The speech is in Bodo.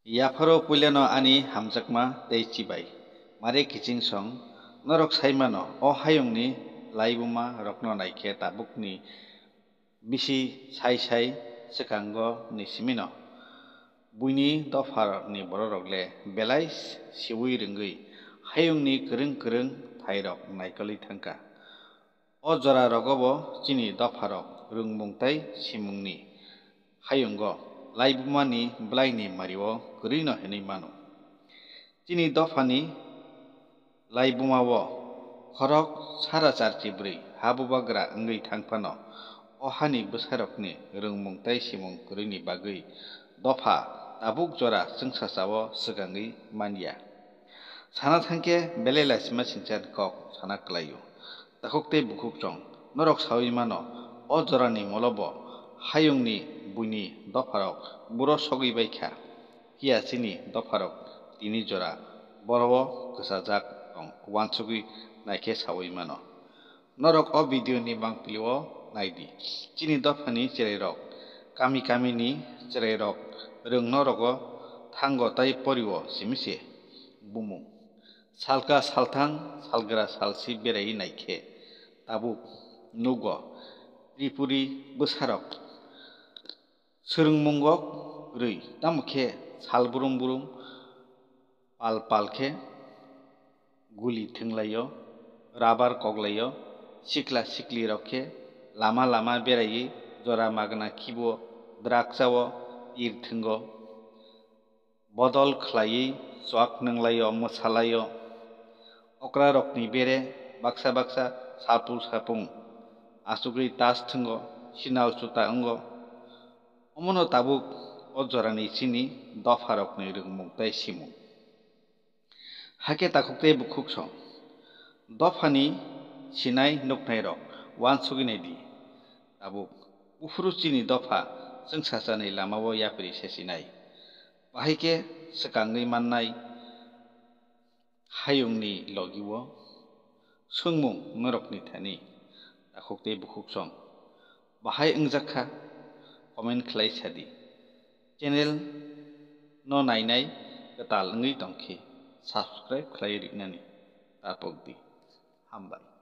Yafaro puilano ani hamjakma tei chibai. Mare kiching song norok saimano o hayungni laibuma rokno naike tabukni bisi sai sekango ni simino. Buini dofar ni bororogle belai siwi ringgui hayungni kereng thairok naikoli thangka. O jora rogobo chini dofarok rungmungtai simungni hayungo laibumani blaini mario kerino henui mano. Chini dofani laibumawo khorok sara charchibrui habubagra ngui thangpano o hani bwsarokni rungmungtai simung keruni bagui dofa tabuk jora sungsasao swkangui manya. Sana thangke belai lasima singchar kok sana klaio. Takhukte bukhuk chong norok sawi mano o jorani molobo hayungni buini dofarok buro sogui baikha hiya chini dofarok tini jora borowo kwchajak tong uansugui naike sawi mano. Norok o video ni bangpilio naidi chini dofani cherai kami ni cherai rok rungno rogo thango tai poriwo simise bumung. Salka salthang salgra salsi berai naike tabuk nugo tripuri bwsarok swrungmungok rui tamokhe sal burum pal khe guli thwnglaio rabar koklaio sikla sikli rok khe lama berai jora magna khibo draksao tir thwngo bodol khlaiui chwak nunglaio mwsalaio okra rokni bere baksa sapung asugui tas thwngo sinau chuta ongo omono tabuk o jorani chini dofarokni rungmungtai simung. Hake takhukte bukhuk song dofani sinai nuknai rok uansugui naidi tabuk ufuru chini dofa sungsasani lamao yapri sesinai bahaike swkangui mannai hayungni logio sungmung norokni thani takhukte bukhuk song bahai wngjakha comment khlai sadi channel no nainai kwtal wngui tongkhe subscribe khlai riknani tapokdi hambai.